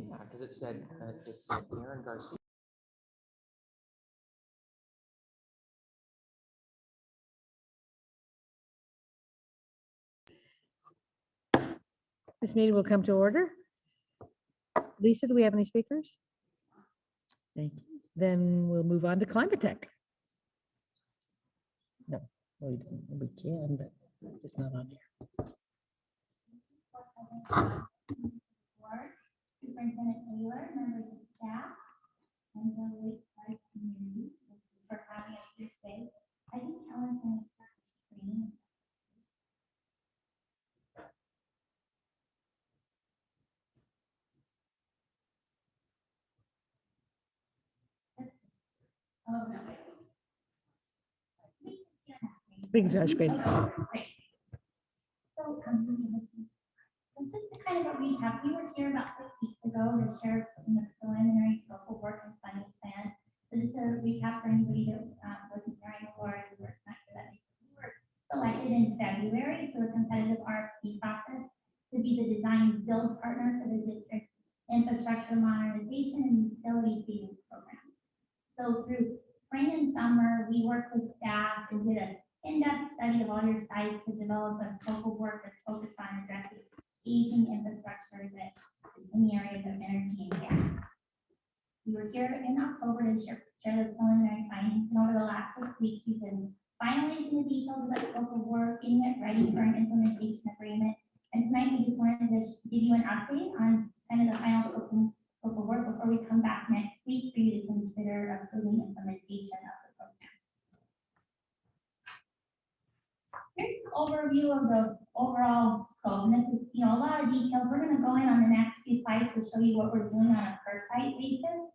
Yeah, because it said Aaron Garcia. This meeting will come to order. Lisa, do we have any speakers? Thank you. Then we'll move on to climate tech. No, we can, but it's not on here. Superintendent Taylor, members of staff, and the Lakeside community for having us here today. I think Helen's going to start the screen. Oh, no. Big screen. Okay, great. So, just to kind of a recap, we were here about 6 weeks ago to share the preliminary scope of work and funding plan. So just a recap for anybody that wasn't there before, we were not sure that we were selected in February for a competitive RFP process to be the design build partner for the district's infrastructure modernization and utility savings program. So through spring and summer, we worked with staff and did an in-depth study of all your sites to develop a scope of work that's focused on addressing aging infrastructure that in the areas of energy and gas. We were here in October to share the preliminary findings, and over the last 6 weeks, we've been finalizing the details of that scope of work, getting it ready for an implementation agreement. And tonight, we just wanted to give you an update on kind of the final scope of work before we come back next week for you to consider approving implementation of the program. Here's an overview of the overall scope, and this is, a lot of details. We're going to go in on the next few slides to show you what we're doing on a per site basis.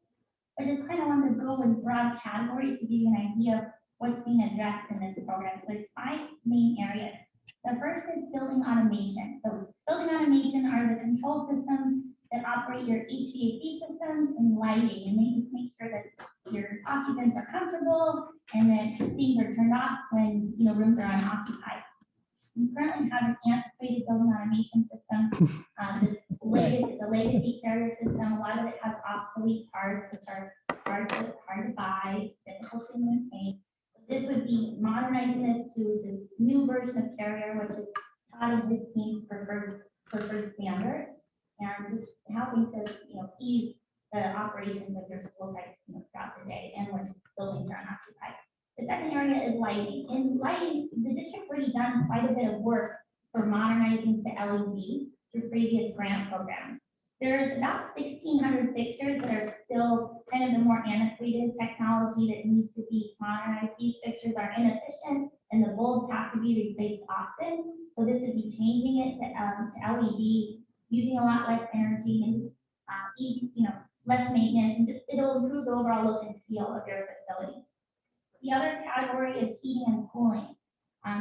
I just kind of wanted to go in broad categories to give you an idea of what's being addressed in this program. So there's 5 main areas. The first is building automation. So building automation are the control systems that operate your HVAC systems and lighting, and they just make sure that your occupants are comfortable and that things are turned off when rooms are unoccupied. We currently have an antiquated building automation system. The legacy carrier system, a lot of it has obsolete parts, which are hard to buy, difficult to maintain. This would be modernizing this to the new version of carrier, which is Todd and his team's preferred standard, and just helping to ease the operations of your school sites throughout the day and when buildings are unoccupied. The second area is lighting. In lighting, the district's already done quite a bit of work for modernizing to LED through previous grant programs. There's about 1,600 fixtures that are still kind of the more antiquated technology that needs to be modernized. These fixtures are inefficient and the bulbs have to be replaced often. So this would be changing it to LED, using a lot less energy and less maintenance, and just it'll improve the overall look and feel of your facility. The other category is heating and cooling.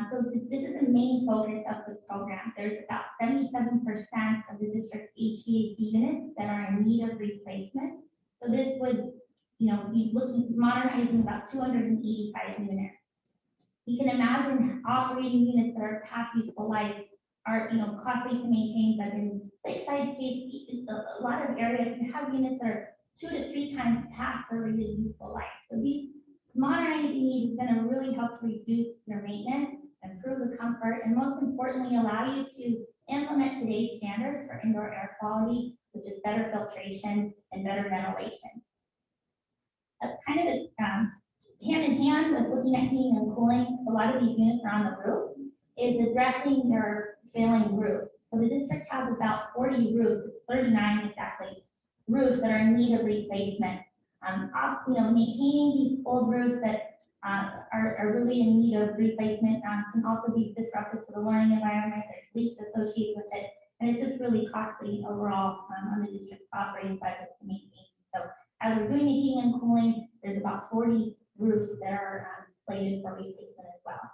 So this is the main focus of the program. There's about 77% of the district's HVAC units that are in need of replacement. So this would, be modernizing about 285 units. You can imagine operating units that are past useful life are, costly to maintain, but in Lakeside's case, a lot of areas you have units that are 2 to 3 times past their rated useful life. So these modernizing needs is going to really help to reduce your maintenance, improve the comfort, and most importantly, allow you to implement today's standards for indoor air quality, which is better filtration and better ventilation. Kind of hand in hand with looking at heating and cooling, a lot of these units are on the roof, is addressing their failing roofs. So the district has about 40 roofs, 39 exactly, roofs that are in need of replacement. Maintaining these old roofs that are really in need of replacement can also be disruptive to the learning environment. There's leaks associated with it, and it's just really costly overall on the district's operating budget to maintain. So as we're doing the heating and cooling, there's about 40 roofs that are slated for replacement as well.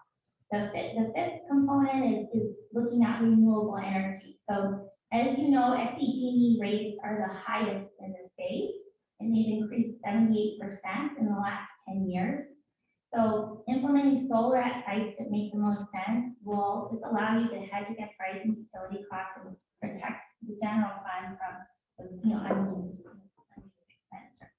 The fifth component is looking at renewable energy. So as you know, SDG&E rates are the highest in the state, and they've increased 78% in the last 10 years. So implementing solar at sites that make the most sense will just allow you to hedge against rising utility costs and protect the general fund from unused expenditure.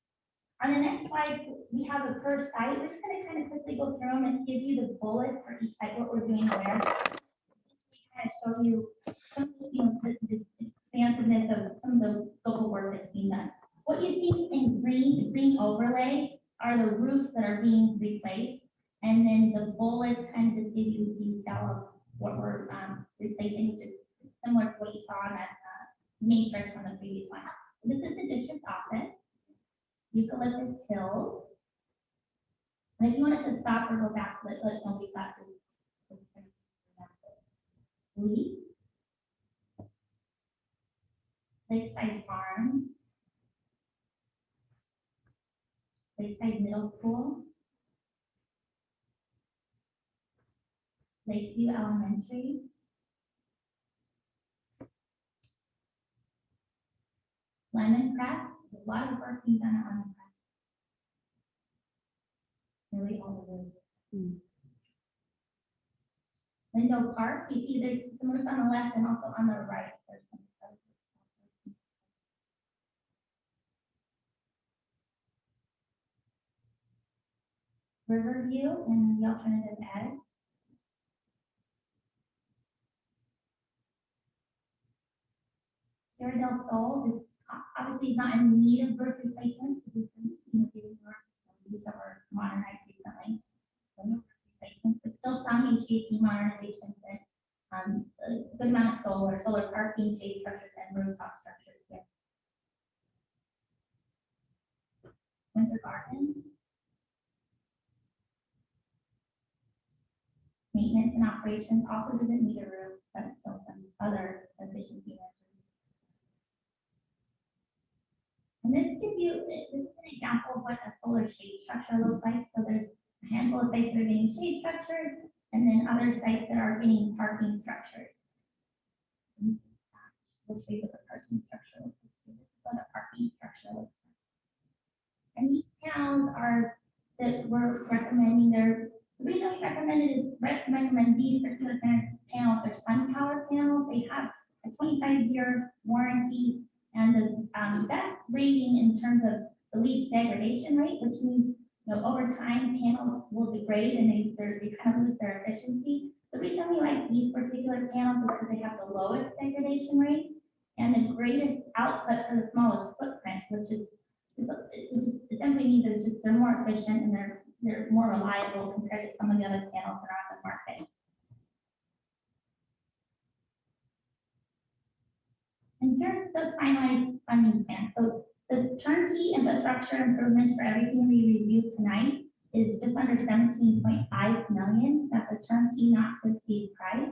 On the next slide, we have a per site. We're just gonna kind of quickly go through them and give you the bullets for each site, what we're doing where. We kind of show you, this expansiveness of some of the scope of work that's being done. What you see in green, the green overlay are the roofs that are being replaced. And then the bullets kind of just give you detail of what we're replacing, which is similar to what you saw on that matrix on the previous one. This is the district office. Eucalyptus Hills. And if you want us to stop or go back, let us know we got this. Lee. Lakeside Farms. Lakeside Middle School. Lakeview Elementary. Lemon Press, a lot of work being done on Lemon Press. Really all of those. Lindo Park, you see there's some roofs on the left and also on the right. There's some Riverview and the alternative ed. Tierra del Sol is obviously not in need of roof replacement. These are modernized recently. So no roof replacements, but still some HVAC modernizations and a good amount of solar parking, shade structures, and rooftop structures here. Winter Garden. Maintenance and operations also doesn't need a roof, but still some other efficiency measures. And this gives you, this is an example of what a solar shade structure looks like. So there's a handful of sites that are getting shade structures, and then other sites that are getting parking structures. We'll show you what the parking structure looks like. This is what a parking structure looks like. And these panels are that we're recommending. The reason we recommend these particular panels are sun power panels. They have a 25-year warranty and the best rating in terms of the least degradation rate, which means over time panels will degrade and they kind of lose their efficiency. The reason we like these particular panels is because they have the lowest degradation rate and the greatest output for the smallest footprint, which essentially means that they're more efficient and they're more reliable compared to some of the other panels that are on the market. And here's the finalized funding plan. So the turnkey infrastructure improvements for everything we reviewed tonight is just under 17.5 million. That's a turnkey not to exceed price.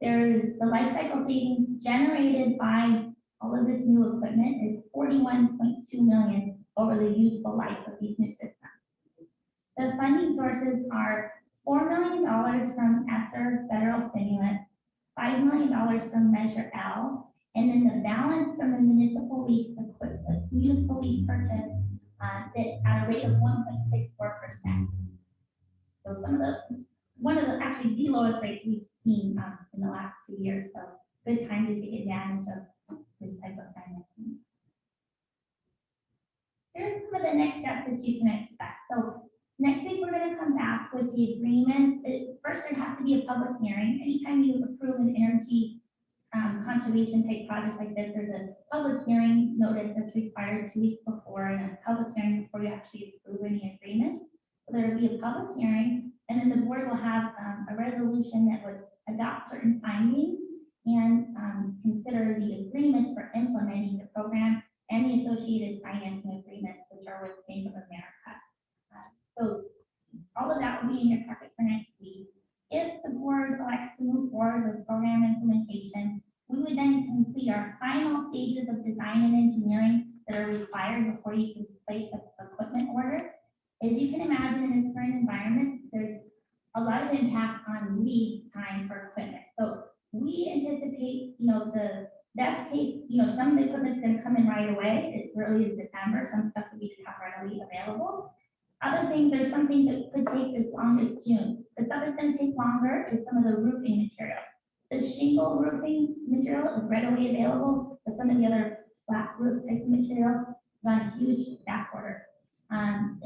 There's the life cycle savings generated by all of this new equipment is 41.2 million over the useful life of these new systems. The funding sources are $4 million from ESSER federal stimulus, $5 million from Measure L, and then the balance from the municipal lease purchase that's at a rate of 1.64%. So one of the actually the lowest rates we've seen in the last few years. So good time to take advantage of this type of financing. Here's some of the next steps that you can expect. So next week we're going to come back with the agreement. First, there has to be a public hearing. Anytime you approve an energy conservation type project like this, there's a public hearing notice that's required 2 weeks before and a public hearing before you actually approve any agreement. So there will be a public hearing, and then the board will have a resolution that would adopt certain findings and consider the agreements for implementing the program and the associated financing agreements, which are with Bank of America. So all of that will be in your packet for next week. If the board elects to move forward with program implementation, we would then complete our final stages of design and engineering that are required before you can place an equipment order. As you can imagine, in this current environment, there's a lot of impact on lead time for equipment. So we anticipate, the best case, some of the equipment's going to come in right away as early as December. Some stuff will be just have readily available. Other things, there's something that could take as long as June. The stuff that's going to take longer is some of the roofing material. The shingle roofing material is readily available, but some of the other roof type of material is on a huge back order. And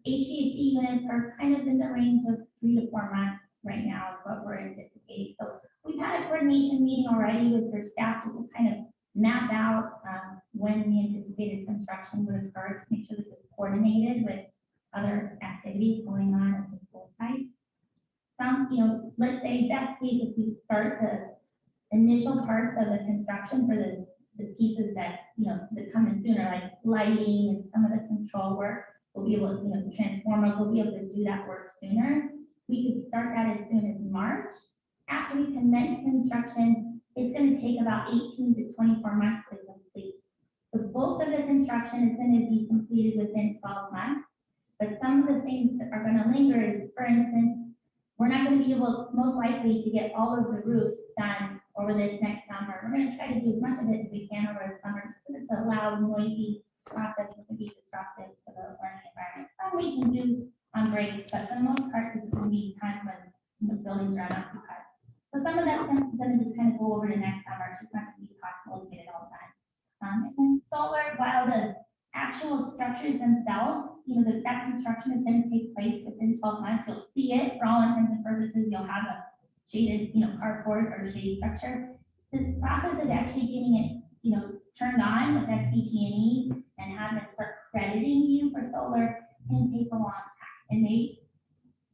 HVAC units are kind of in the range of 3 to 4 months right now is what we're anticipating. So we've had a coordination meeting already with their staff to kind of map out when the anticipated construction would occur to make sure this is coordinated with other activities going on at the school site. Some, let's say best case, if we start the initial parts of the construction for the pieces that, that come in sooner, like lighting and some of the control work, we'll be able to, the transformers, we'll be able to do that work sooner. We could start that as soon as March. After we commence construction, it's going to take about 18 to 24 months to complete. The bulk of the construction is going to be completed within 12 months, but some of the things that are going to linger is, for instance, we're not going to be able, most likely, to get all of the roofs done over this next summer. We're going to try to do as much of it as we can over the summer, because it's a loud, noisy process that can be disruptive to the learning environment. Some we can do on breaks, but for the most part, this is going to be times when the buildings are unoccupied. So some of that's going to just kind of go over to next summer. It's just not going to be possible to get it all done. And then solar, while the actual structures themselves, that construction is going to take place within 12 months. You'll see it for all intents and purposes. You'll have a shaded, carport or shade structure. The process of actually getting it, turned on with SDG&E and having it start crediting you for solar can take a long time. And they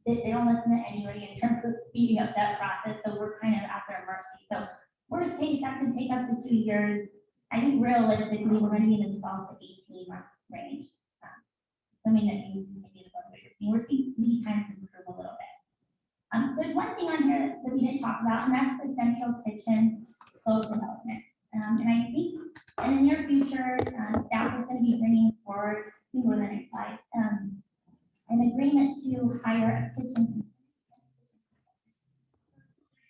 don't listen to anybody in terms of speeding up that process. So we're kind of at their mercy. So worst case, that could take up to 2 years. I think realistically, we're going to be in the 12 to 18 month range. Assuming that things continue to go the way you're seeing. We're seeing lead times improve a little bit. There's one thing on here that we didn't talk about, and that's the central kitchen close development. And I think in the near future, staff is going to be bringing forward, more than a slide, an agreement to hire a kitchen.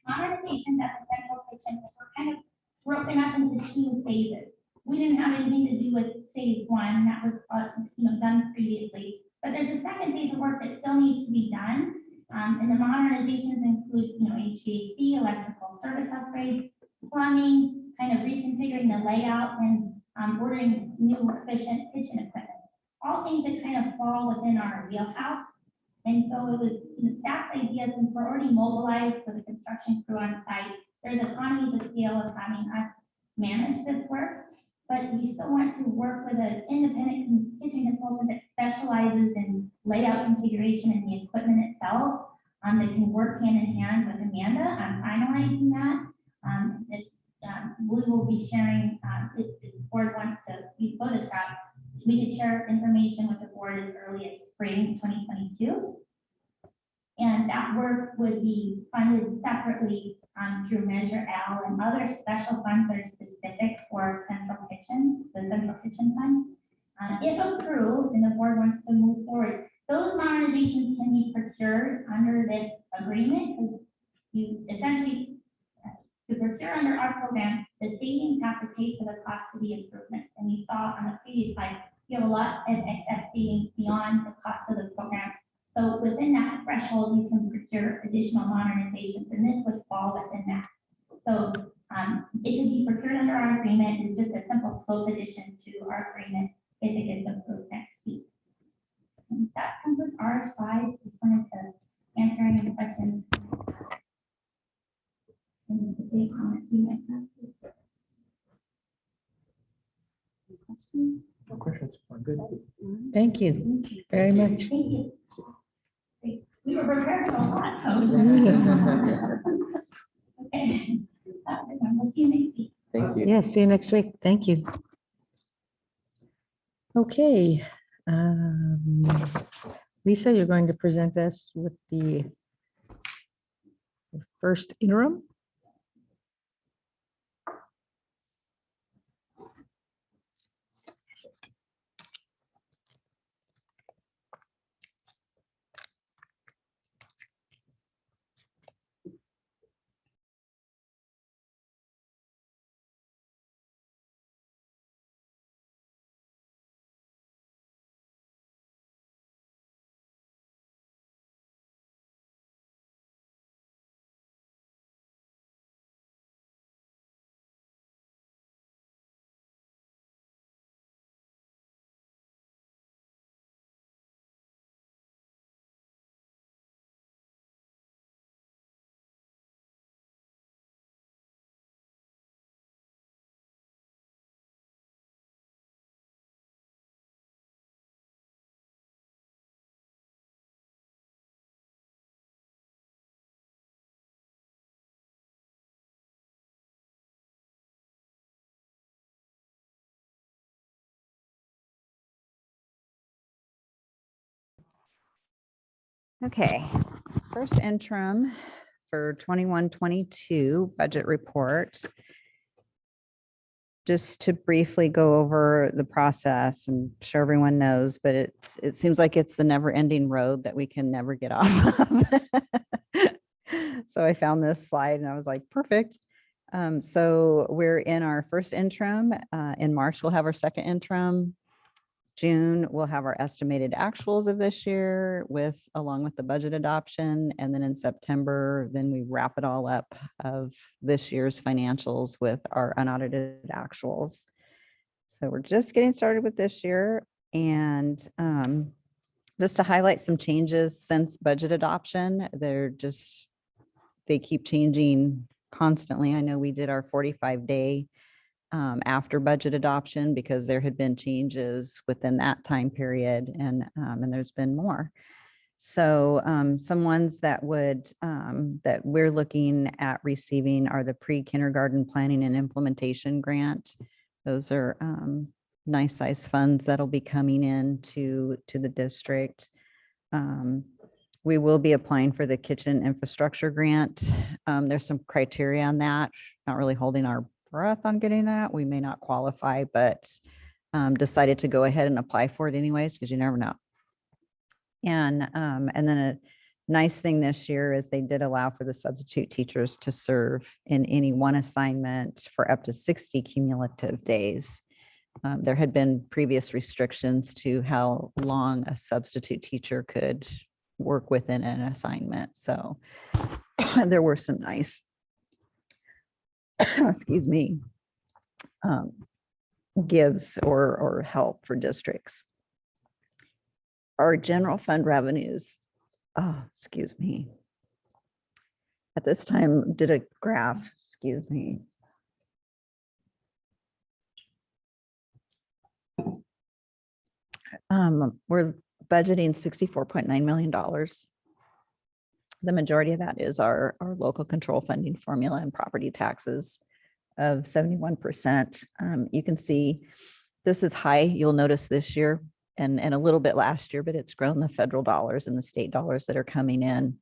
Modernizations at the central kitchen were kind of broken up into 2 phases. We didn't have anything to do with phase 1, that was done previously. But there's a second phase of work that still needs to be done. And the modernizations include, HVAC, electrical service upgrades, plumbing, kind of reconfiguring the layout, and ordering new efficient kitchen equipment. All things that kind of fall within our wheelhouse. And so it was staff's idea, since we're already mobilized for the construction crew on site, there's economies of scale of having us manage this work. But we still want to work with an independent kitchen consultant that specializes in layout configuration and the equipment itself, that can work hand in hand with Amanda on finalizing that. We will be sharing, if the board wants to be photographed, we could share information with the board as early as spring 2022. And that work would be funded separately through Measure L and other special funds that are specific for central kitchen, the central kitchen fund. If approved and the board wants to move forward, those modernizations can be procured under this agreement. Because you essentially, to procure under our program, the savings have to pay for the cost of the improvement. And you saw on the previous slide, you have a lot of excess savings beyond the cost of the program. So within that threshold, you can procure additional modernizations, and this would fall within that. So it could be procured under our agreement. It's just a simple scope addition to our agreement if it gets approved next week. And that concludes our slides. Just wanted to answer any questions. Any comments you might have. Any questions? No questions. We're good. Thank you very much. Thank you. We were prepared for a lot. So. Okay. We'll see you next week. Thank you. Yeah, see you next week. Thank you. Okay. Lisa, you're going to present us with the first interim. Okay, first interim for 21-22 budget report. Just to briefly go over the process, I'm sure everyone knows, but it seems like it's the never ending road that we can never get off of. So I found this slide and I was like, perfect. So we're in our first interim. In March, we'll have our second interim. June, we'll have our estimated actuals of this year along with the budget adoption. And then in September, then we wrap it all up of this year's financials with our unaudited actuals. So we're just getting started with this year. And just to highlight some changes since budget adoption, they keep changing constantly. I know we did our 45-day after budget adoption because there had been changes within that time period, and there's been more. So some ones that we're looking at receiving are the pre-kindergarten planning and implementation grant. Those are nice size funds that'll be coming in to the district. We will be applying for the kitchen infrastructure grant. There's some criteria on that. Not really holding our breath on getting that. We may not qualify, but decided to go ahead and apply for it anyways, because you never know. And then a nice thing this year is they did allow for the substitute teachers to serve in any one assignment for up to 60 cumulative days. There had been previous restrictions to how long a substitute teacher could work within an assignment. So there were some nice excuse me, gives or help for districts. Our general fund revenues, excuse me. At this time, did a graph, excuse me. We're budgeting $64.9 million. The majority of that is our local control funding formula and property taxes of 71%. You can see this is high. You'll notice this year and a little bit last year, but it's grown. The federal dollars and the state dollars that are coming in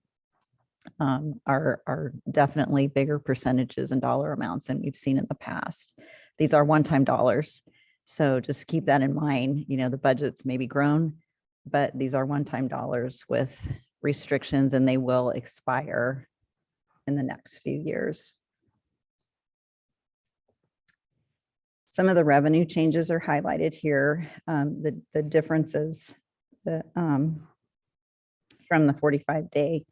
are definitely bigger percentages and dollar amounts than we've seen in the past. These are one-time dollars. So just keep that in mind. You know, the budget's maybe grown, but these are one-time dollars with restrictions, and they will expire in the next few years. Some of the revenue changes are highlighted here. The differences from the 45-day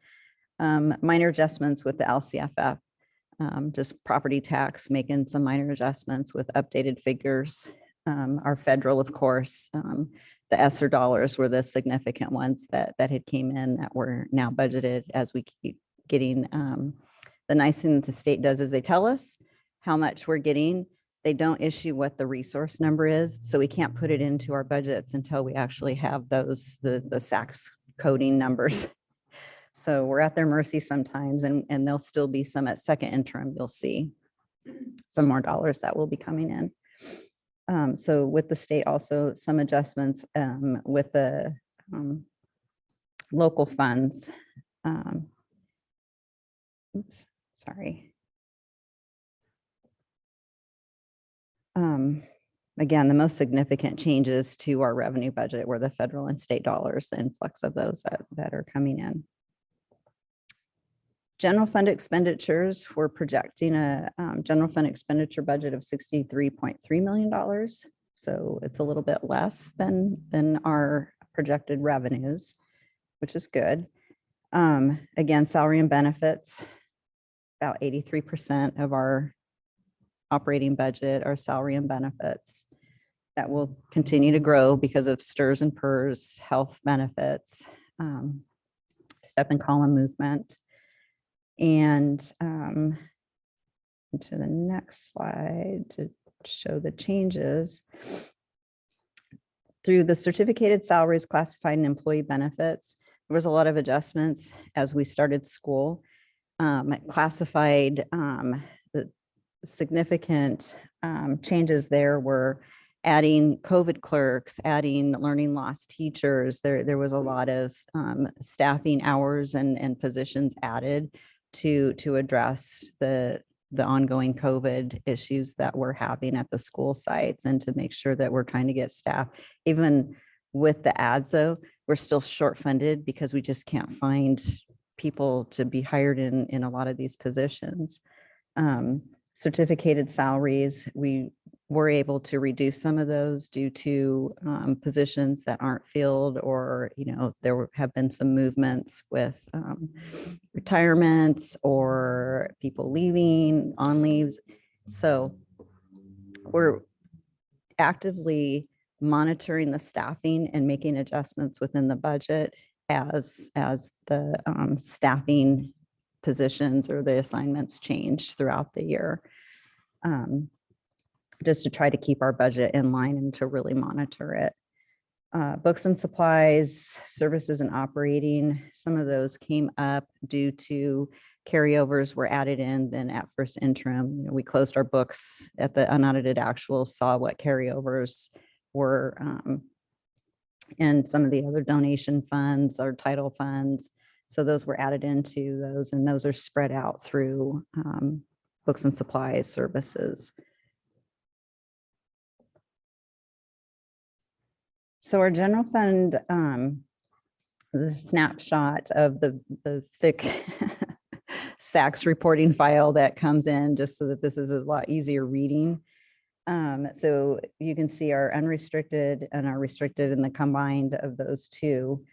minor adjustments with the LCFF, just property tax, making some minor adjustments with updated figures. Our federal, of course, the ESSER dollars were the significant ones that had came in that were now budgeted as we keep getting. The nice thing that the state does is they tell us how much we're getting. They don't issue what the resource number is, so we can't put it into our budgets until we actually have those, the SACS coding numbers. So we're at their mercy sometimes, and there'll still be some at second interim. You'll see some more dollars that will be coming in. So with the state also some adjustments with the local funds. Oops, sorry. Again, the most significant changes to our revenue budget were the federal and state dollars, the influx of those that are coming in. General fund expenditures, we're projecting a general fund expenditure budget of $63.3 million. So it's a little bit less than our projected revenues, which is good. Again, salary and benefits, about 83% of our operating budget are salary and benefits. That will continue to grow because of STRS and PERS, health benefits, step and column movement. And to the next slide to show the changes. Through the certificated salaries, classified and employee benefits, there was a lot of adjustments as we started school. Classified, the significant changes there were adding COVID clerks, adding learning loss teachers. There was a lot of staffing hours and positions added to address the ongoing COVID issues that we're having at the school sites, and to make sure that we're trying to get staff. Even with the ads though, we're still short funded because we just can't find people to be hired in a lot of these positions. Certificated salaries, we were able to reduce some of those due to positions that aren't filled, or, have been some movements with retirements or people leaving on leaves. So we're actively monitoring the staffing and making adjustments within the budget as the staffing positions or the assignments change throughout the year, just to try to keep our budget in line and to really monitor it. Books and supplies, services and operating, some of those came up due to carryovers were added in. Then at first interim, we closed our books at the unaudited actual, saw what carryovers were, and some of the other donation funds or title funds. So those were added into those, and those are spread out through books and supplies, services. So our general fund, the snapshot of the thick SACS reporting file that comes in, just so that this is a lot easier reading. So you can see our unrestricted and our restricted and the combined of those two,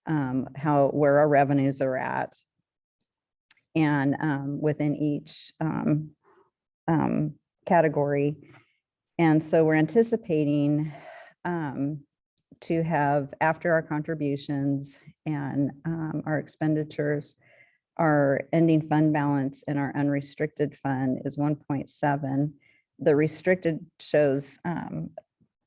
where our revenues are at, and within each category. And so we're anticipating to have, after our contributions and our expenditures, our ending fund balance in our unrestricted fund is 1.7. The restricted shows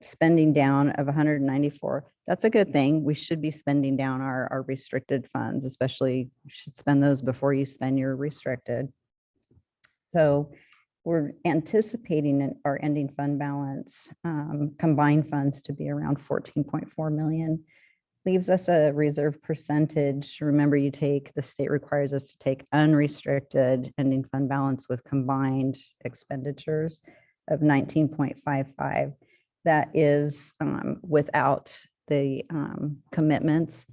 spending down of 194. That's a good thing. We should be spending down our restricted funds, especially you should spend those before you spend your restricted. So we're anticipating our ending fund balance, combined funds, to be around 14.4 million. Leaves us a reserve percentage. Remember, the state requires us to take unrestricted ending fund balance with combined expenditures of 19.55. That is without the commitments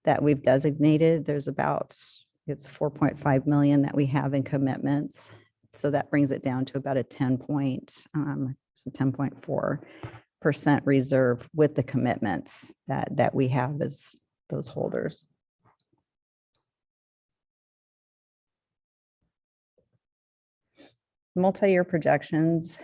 that we've designated. There's it's 4.5 million that we have in commitments. So that brings it down to about a 10.4% reserve with the commitments that we have as those holders. Multi-year projections,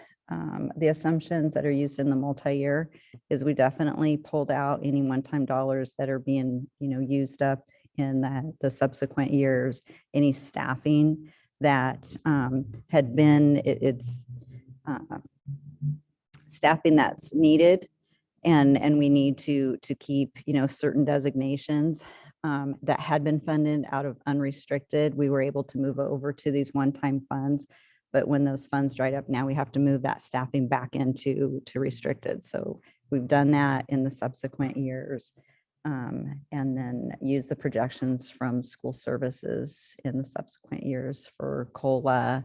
the assumptions that are used in the multi-year is we definitely pulled out any one-time dollars that are being used up in the subsequent years, any staffing that had been, it's staffing that's needed, and we need to keep certain designations that had been funded out of unrestricted. We were able to move over to these one-time funds, but when those funds dried up, now we have to move that staffing back into restricted. So we've done that in the subsequent years. And then use the projections from school services in the subsequent years for COLA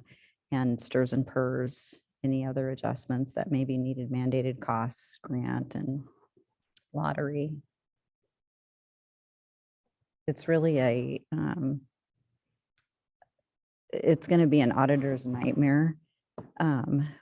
and STRS and PERS, any other adjustments that may be needed, mandated costs, grant, and lottery. It's really it's going to be an auditor's nightmare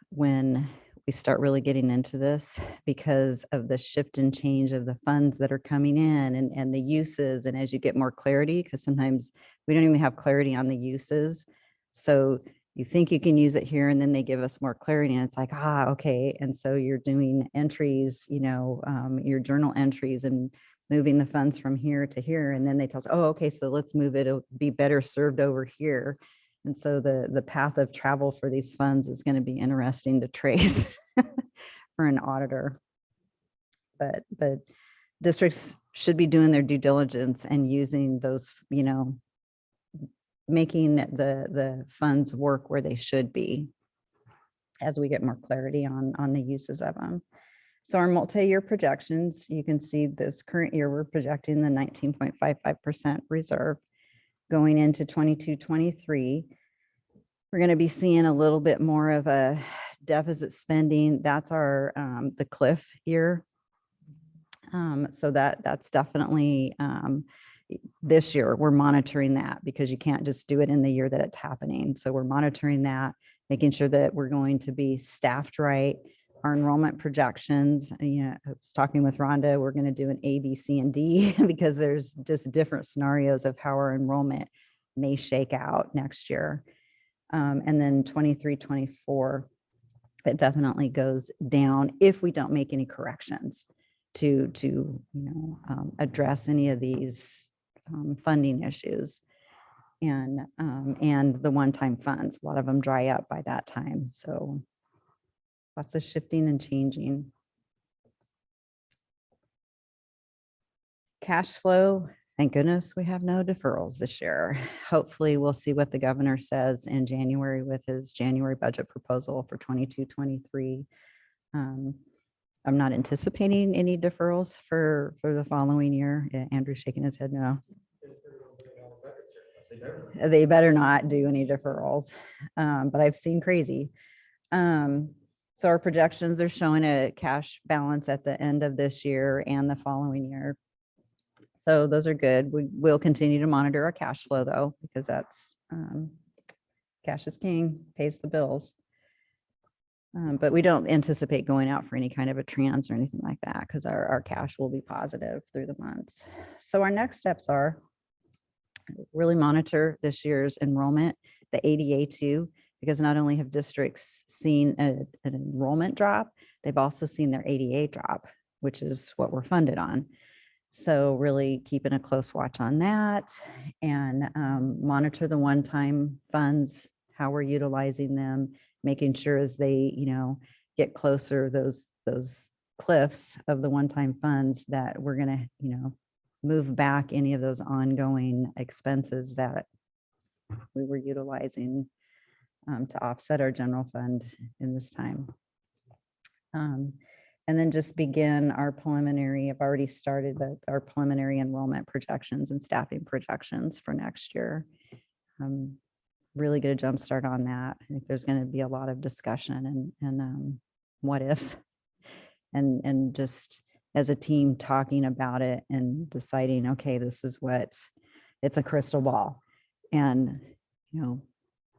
when we start really getting into this, because of the shift and change of the funds that are coming in and the uses. And as you get more clarity, because sometimes we don't even have clarity on the uses. So you think you can use it here, and then they give us more clarity, and it's like, okay. And so you're doing entries, your journal entries, and moving the funds from here to here. And then they tell us, okay, so let's move it. It'll be better served over here. And so the path of travel for these funds is going to be interesting to trace for an auditor. But districts should be doing their due diligence and using those, making the funds work where they should be as we get more clarity on the uses of them. So our multi-year projections, you can see this current year, we're projecting the 19.55% reserve. Going into 22-23, we're going to be seeing a little bit more of a deficit spending. That's our the cliff year. So that's definitely this year we're monitoring that, because you can't just do it in the year that it's happening. So we're monitoring that, making sure that we're going to be staffed right. Our enrollment projections, I was talking with Rhonda, we're going to do an A, B, C, and D because there's just different scenarios of how our enrollment may shake out next year. And then 23-24, it definitely goes down if we don't make any corrections to address any of these funding issues, and the one-time funds. A lot of them dry up by that time. So lots of shifting and changing. Cash flow, thank goodness we have no deferrals this year. Hopefully we'll see what the governor says in January with his January budget proposal for 22-23. I'm not anticipating any deferrals for the following year. Yeah, Andrew's shaking his head no. They better not do any deferrals, but I've seen crazy. So our projections are showing a cash balance at the end of this year and the following year. So those are good. We will continue to monitor our cash flow though, because that's cash is king, pays the bills. But we don't anticipate going out for any kind of a trans or anything like that, because our cash will be positive through the months. So our next steps are really monitor this year's enrollment, the ADA too, because not only have districts seen an enrollment drop, they've also seen their ADA drop, which is what we're funded on. So really keeping a close watch on that, and monitor the one-time funds, how we're utilizing them, making sure as they, get closer, those cliffs of the one-time funds, that we're going to, move back any of those ongoing expenses that we were utilizing to offset our general fund in this time. And then just begin our preliminary, I've already started our preliminary enrollment projections and staffing projections for next year. Really get a jump start on that. I think there's going to be a lot of discussion and what ifs, and just as a team talking about it and deciding, okay, this is what, it's a crystal ball, and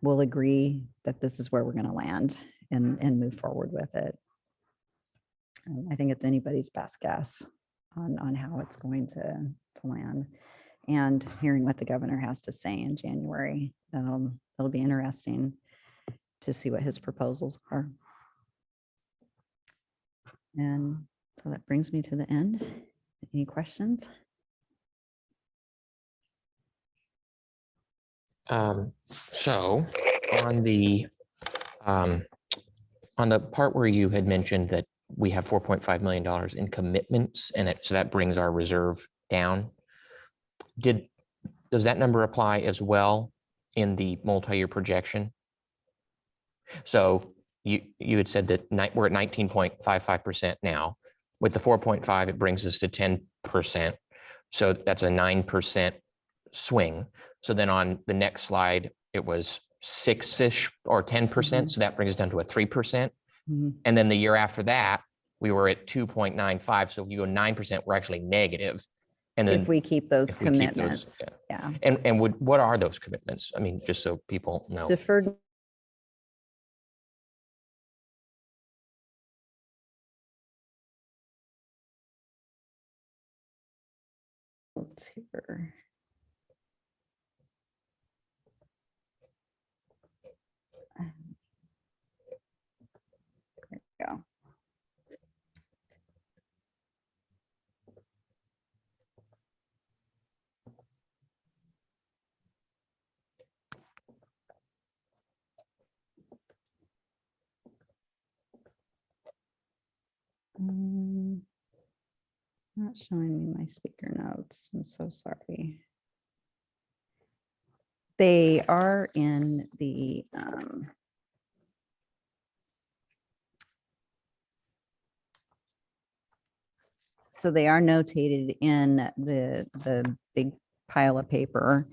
we'll agree that this is where we're going to land and move forward with it. I think it's anybody's best guess on how it's going to land, and hearing what the governor has to say in January. It'll be interesting to see what his proposals are. And so that brings me to the end. Any questions? So on the part where you had mentioned that we have $4.5 million in commitments, and so that brings our reserve down. Does that number apply as well in the multi-year projection? So you had said that we're at 19.55% now. With the 4.5, it brings us to 10%. So that's a 9% swing. So then on the next slide, it was 6-ish or 10%. So that brings us down to a 3%. And then the year after that, we were at 2.95. So if you go 9%, we're actually negative. And then If we keep those commitments. Yeah. And what are those commitments? I mean, just so people know. Deferred. Here. There we go. Not showing me my speaker notes. I'm so sorry. They are in the I'm So they are notated in the big pile of paper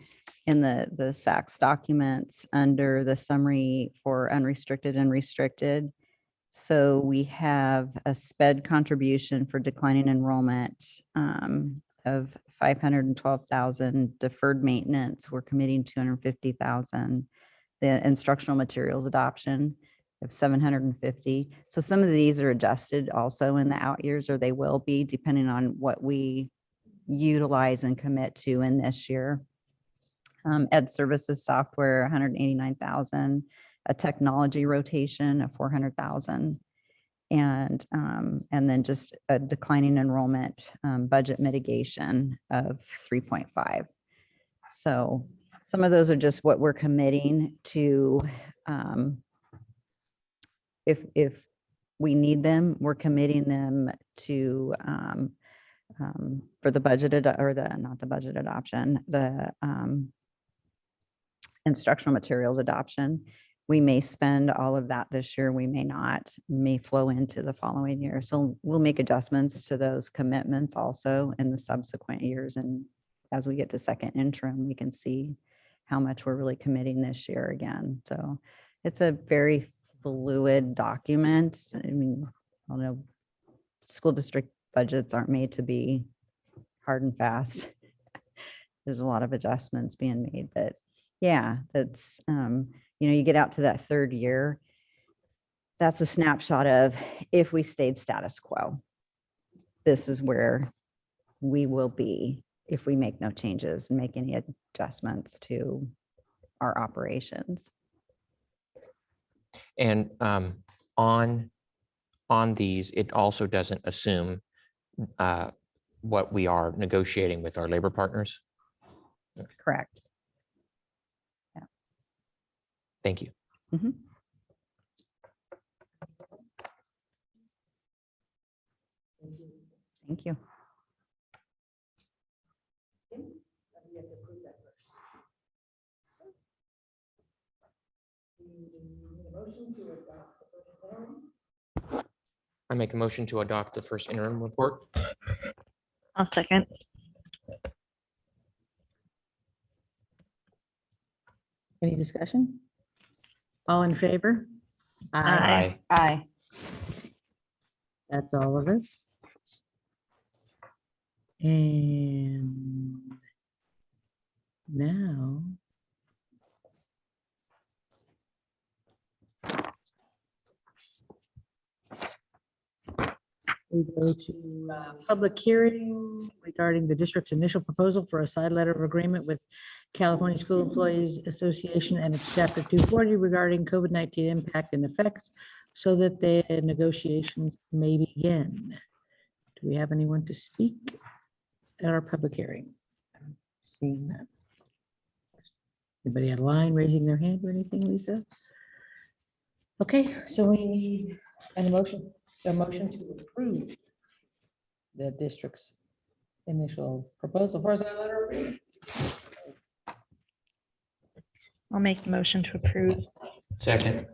in the SACS documents under the summary for unrestricted and restricted. So we have a sped contribution for declining enrollment of 512,000. Deferred maintenance, we're committing 250,000. The instructional materials adoption of 750. So some of these are adjusted also in the out years, or they will be depending on what we utilize and commit to in this year. Ed services software, 189,000, a technology rotation of 400,000. And then just a declining enrollment budget mitigation of 3.5. So some of those are just what we're committing to. If we need them, we're committing them to for the budgeted or not the budget adoption, the instructional materials adoption. We may spend all of that this year, we may not, may flow into the following year. So we'll make adjustments to those commitments also in the subsequent years. And as we get to second interim, we can see how much we're really committing this year again. So it's a very fluid document. I mean, I don't know, school district budgets aren't made to be hard and fast. There's a lot of adjustments being made, but yeah, that's, you get out to that third year. That's a snapshot of if we stayed status quo. This is where we will be if we make no changes and make any adjustments to our operations. And on these, it also doesn't assume what we are negotiating with our labor partners. Correct. Thank you. Mhm. Thank you. I make a motion to adopt the first interim report. I'll second. Any discussion? All in favor? Aye. Aye. That's all of us. And now we go to public hearing regarding the district's initial proposal for a side letter of agreement with California School Employees Association and its Chapter 240 regarding COVID-19 impact and effects so that the negotiations may begin. Do we have anyone to speak at our public hearing? Seeing that. Anybody online raising their hand or anything, Lisa? Okay, so we need a motion to approve the district's initial proposal for a side letter of agreement. I'll make the motion to approve. Second.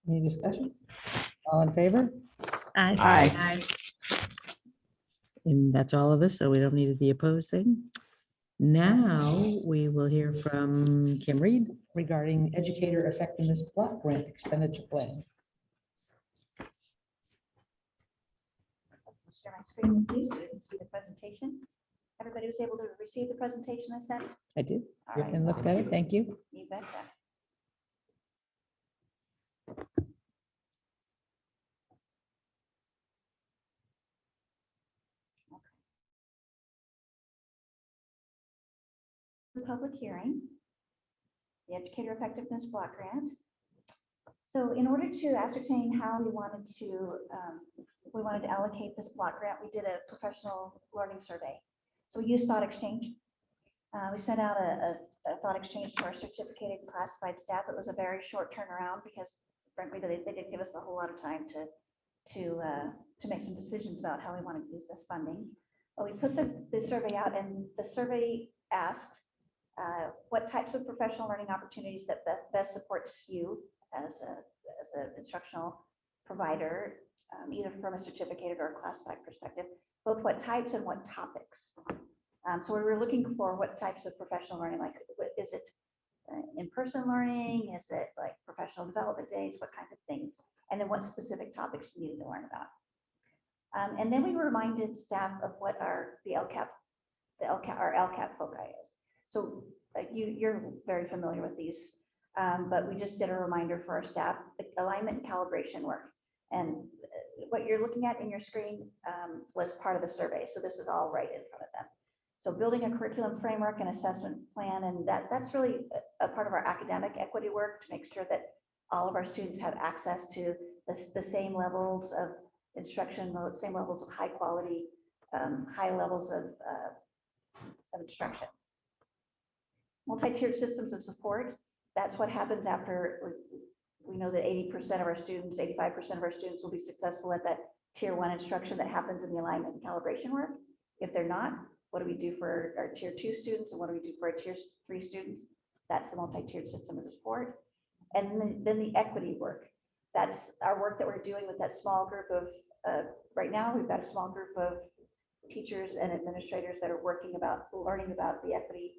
Any discussion? All in favor? Aye. And that's all of us, so we don't need the opposed thing. Now we will hear from Kim Reed regarding educator effectiveness block grant expenditure plan. Share my screen with you so you can see the presentation. Everybody was able to receive the presentation I sent? I did. All You right. can look at it. Thank you. You betcha. Public hearing, the Educator Effectiveness Block Grant. So in order to ascertain how we wanted to allocate this block grant, we did a professional learning survey. So we used Thought Exchange. We sent out a Thought Exchange to our certificated and classified staff. It was a very short turnaround because frankly, they didn't give us a whole lot of time to make some decisions about how we wanted to use this funding. But we put the survey out, and the survey asked what types of professional learning opportunities that best supports you as an instructional provider, either from a certificated or a classified perspective, both what types and what topics. So we were looking for what types of professional learning, like is it in-person learning? Is it like professional development days? What kinds of things? And then what specific topics you needed to learn about. And then we reminded staff of what our LCAP foci is. So you're very familiar with these, but we just did a reminder for our staff, alignment and calibration work. And what you're looking at in your screen was part of the survey. So this is all right in front of them. So building a curriculum framework and assessment plan, and that's really a part of our academic equity work to make sure that all of our students have access to the same levels of instruction, the same levels of high quality, high levels of instruction. Multi-tiered systems of support, that's what happens after we know that 80% of our students, 85% of our students will be successful at that tier 1 instruction that happens in the alignment and calibration work. If they're not, what do we do for our tier 2 students and what do we do for our tier 3 students? That's the multi-tiered system of support. And then the equity work. That's our work that we're doing with that small group of, right now we've got a small group of teachers and administrators that are learning about the equity,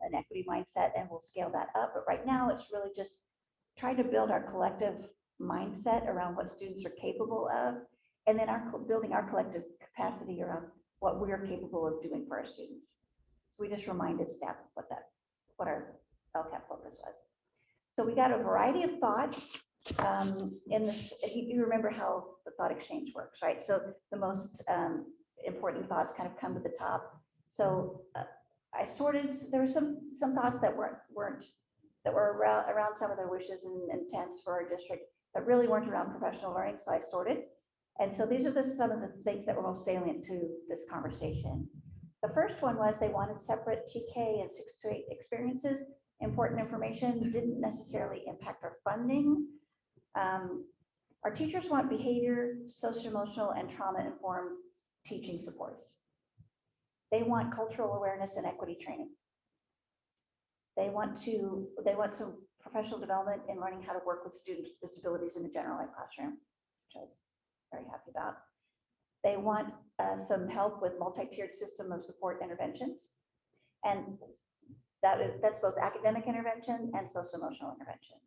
an equity mindset, and we'll scale that up. But right now it's really just trying to build our collective mindset around what students are capable of, and then building our collective capacity around what we are capable of doing for our students. So we just reminded staff what our LCAP focus was. So we got a variety of thoughts in this. You remember how the thought exchange works, right? So the most important thoughts kind of come to the top. So I sorted. There were some thoughts that were around some of the wishes and intents for our district that really weren't around professional learning. So I sorted. And so these are some of the things that were most salient to this conversation. The first one was they wanted separate TK and 6 to 8 experiences. Important information didn't necessarily impact our funding. Our teachers want behavior, social, emotional, and trauma-informed teaching supports. They want cultural awareness and equity training. They want some professional development in learning how to work with students with disabilities in the general ed classroom, which I was very happy about. They want some help with multi-tiered system of support interventions. And that's both academic intervention and social emotional intervention.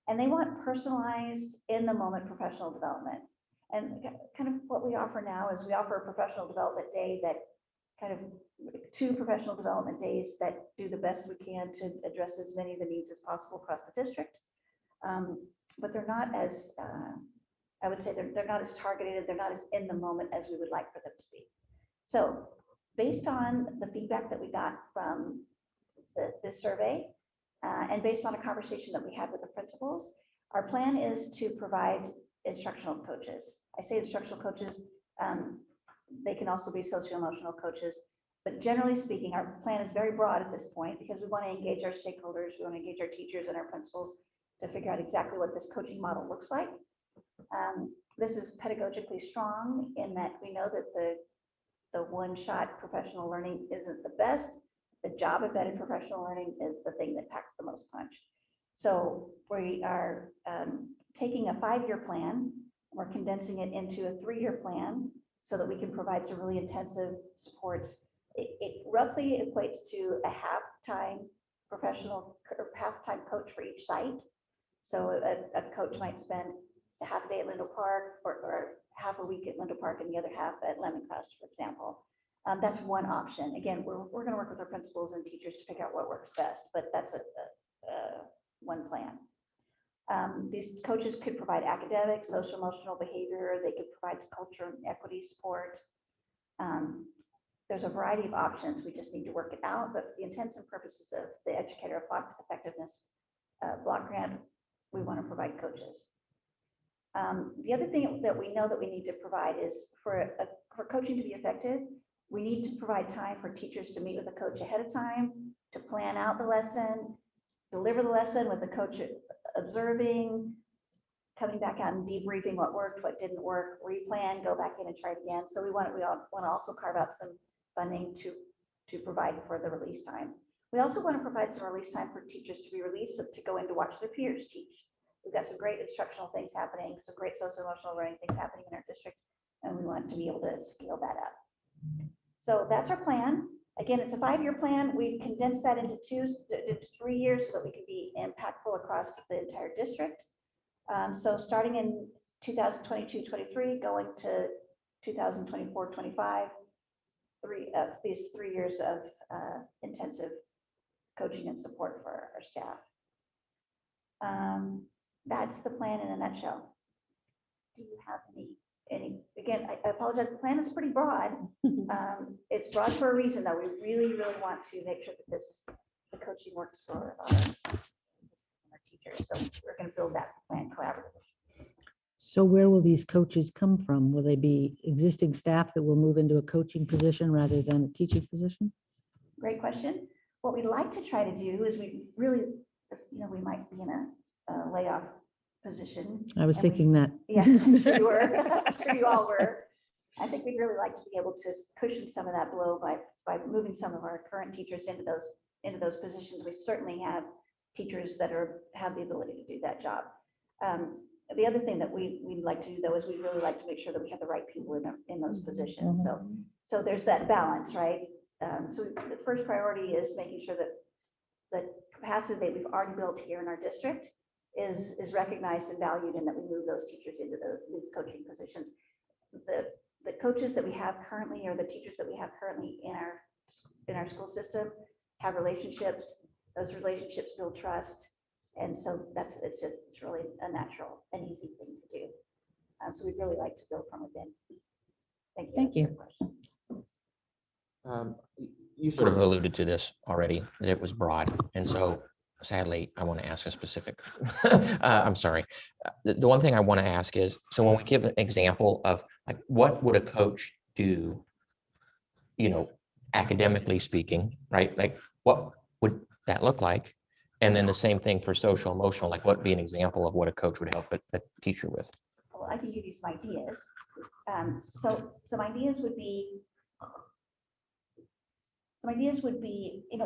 And they want personalized in the moment professional development. And kind of what we offer now is we offer a professional development day that kind of 2 professional development days that do the best we can to address as many of the needs as possible across the district. But they're not as, I would say they're not as targeted, they're not as in the moment as we would like for them to be. So based on the feedback that we got from this survey, and based on a conversation that we had with the principals, our plan is to provide instructional coaches. I say instructional coaches, they can also be socio-emotional coaches, but generally speaking, our plan is very broad at this point because we want to engage our stakeholders, we want to engage our teachers and our principals to figure out exactly what this coaching model looks like. This is pedagogically strong in that we know that the one-shot professional learning isn't the best. The job embedded professional learning is the thing that packs the most punch. So we are taking a 5-year plan, we're condensing it into a 3-year plan so that we can provide some really intensive supports. It roughly equates to a half-time professional or half-time coach for each site. So a coach might spend a half a day at Lindo Park or half a week at Lindo Park and the other half at Lemoncrest, for example. That's one option. Again, we're going to work with our principals and teachers to figure out what works best, but that's one plan. These coaches could provide academic, social, emotional, behavior. They could provide culture and equity support. There's a variety of options. We just need to work it out. But for the intents and purposes of the Educator Effectiveness Block Grant, we want to provide coaches. The other thing that we know that we need to provide is for coaching to be effective, we need to provide time for teachers to meet with the coach ahead of time, to plan out the lesson, deliver the lesson with the coach observing, coming back out and debriefing what worked, what didn't work, replan, go back in and try it again. So we want to also carve out some funding to provide for the release time. We also want to provide some release time for teachers to be released to go in to watch their peers teach. We've got some great instructional things happening, some great social emotional learning things happening in our district, and we want to be able to scale that up. So that's our plan. Again, it's a 5-year plan. We've condensed that into 3 years so that we can be impactful across the entire district. So starting in 2022-23, going to 2024-25, these 3 years of intensive coaching and support for our staff. That's the plan in a nutshell. Do you have any, again, I apologize, the plan is pretty broad. It's broad for a reason, though. We really, really want to make sure that the coaching works for our teachers. So we're going to build that plan collaboratively. So where will these coaches come from? Will they be existing staff that will move into a coaching position rather than a teaching position? Great question. What we'd like to try to do is we really, we might be in a layoff position. I was and we- thinking that. Yeah, I'm sure you were. I'm sure you all were. I think we'd really like to be able to cushion some of that blow by moving some of our current teachers into those positions. We certainly have teachers that have the ability to do that job. The other thing that we'd like to do, though, is we'd really like to make sure that we have the right people in those positions. So there's that balance, right? So the first priority is making sure that the capacity that we've already built here in our district is recognized and valued, and that we move those teachers into these coaching positions. The coaches that we have currently, or the teachers that we have currently in our school system, have relationships. Those relationships build trust, and so it's really a natural and easy thing to do. So we'd really like to build from within. Thank you. Thank you. That's a good question. You sort of alluded to this already, that it was broad. And so sadly, I want to ask a specific, I'm sorry. The one thing I want to ask is, so when we give an example of like, what would a coach do, academically speaking, right? Like, what would that look like? And then the same thing for social emotional, like what would be an example of what a coach would help a teacher with? Well, I can give you some ideas. So some ideas would be,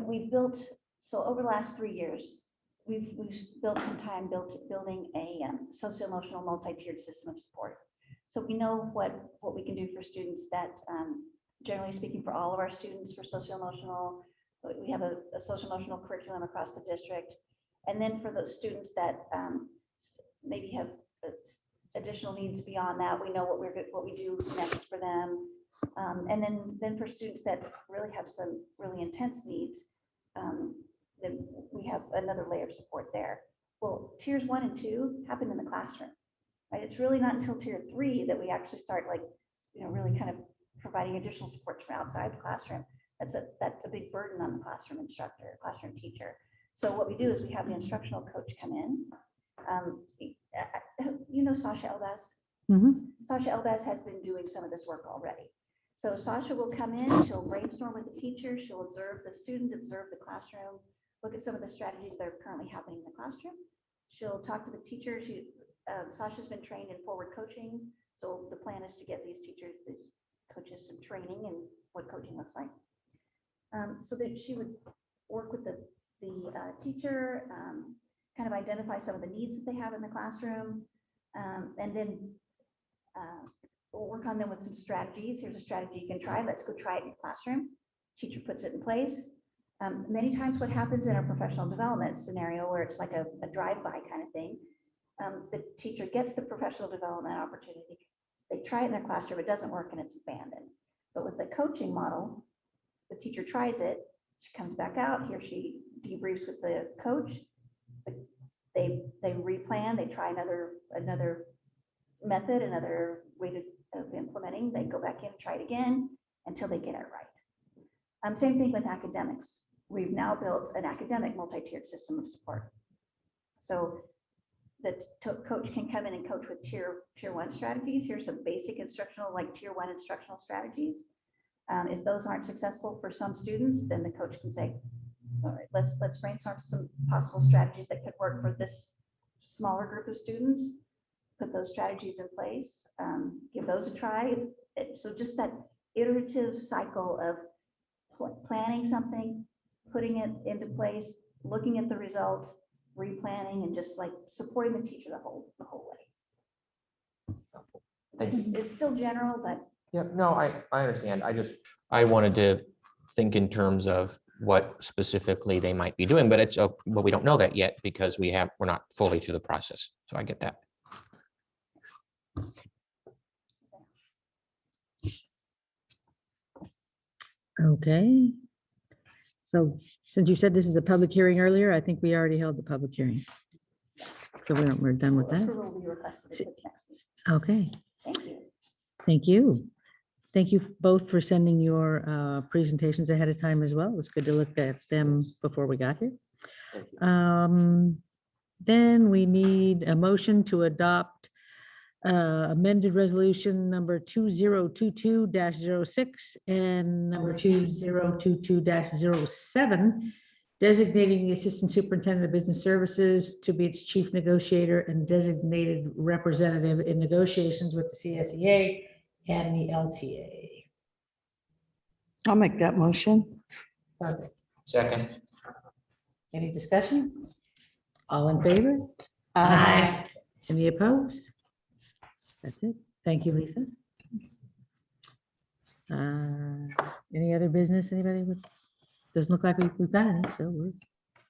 we've built, so over the last 3 years, we've built some time building a socio-emotional multi-tiered system of support. So we know what we can do for students that, generally speaking, for all of our students for socio-emotional, we have a social-emotional curriculum across the district. And then for those students that maybe have additional needs beyond that, we know what we do next for them. And then for students that really have some really intense needs, then we have another layer of support there. Well, tiers 1 and 2 happen in the classroom, right? It's really not until tier 3 that we actually start really kind of providing additional support from outside the classroom. That's a big burden on the classroom instructor, classroom teacher. So what we do is we have the instructional coach come in. Sasha Elbaz. Sasha Elbaz has been doing some of this work already. So Sasha will come in, she'll brainstorm with the teacher, she'll observe the student, observe the classroom, look at some of the strategies that are currently happening in the classroom. She'll talk to the teacher. Sasha's been trained in forward coaching. So the plan is to get these coaches some training in what coaching looks like. So that she would work with the teacher, kind of identify some of the needs that they have in the classroom, and then we'll work on them with some strategies. Here's a strategy you can try. Let's go try it in the classroom. Teacher puts it in place. Many times what happens in our professional development scenario, where it's like a drive-by kind of thing, the teacher gets the professional development opportunity. They try it in their classroom, it doesn't work, and it's abandoned. But with the coaching model, the teacher tries it, she comes back out, he or she debriefs with the coach. They replan, they try another method, another way of implementing. They go back in, try it again until they get it right. Same thing with academics. We've now built an academic multi-tiered system of support. So the coach can come in and coach with tier 1 strategies. Here's some basic instructional, like tier 1 instructional strategies. If those aren't successful for some students, then the coach can say, all right, let's brainstorm some possible strategies that could work for this smaller group of students, put those strategies in place, give those a try. So just that iterative cycle of planning something, putting it into place, looking at the results, replanning and just like supporting the teacher the whole way. Thank you. It's still general, but Yeah, no, I understand. I wanted to think in terms of what specifically they might be doing, but but we don't know that yet because we're not fully through the process. So I get that. Okay. So since you said this is a public hearing earlier, I think we already held the public hearing. So we're done with that. approval will be requested at the next meeting. Okay, Thank you. thank you. Thank you both for sending your presentations ahead of time as well. It was good to look at them before we got here. Thank you. Then we need a motion to adopt amended resolution number 2022-06 and number 2022-07, designating the Assistant Superintendent of Business Services to be its chief negotiator and designated representative in negotiations with the CSEA and the LTA. I'll make that motion. Perfect. Second. Any discussion? All in favor? Aye. Any opposed? That's it. Thank you, Lisa. Any other business, anybody? Doesn't look like we've got any, so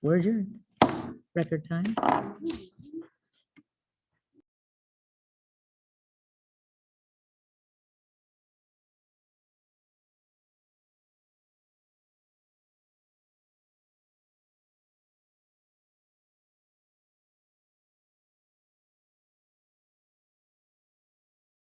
we're adjourned. Record time.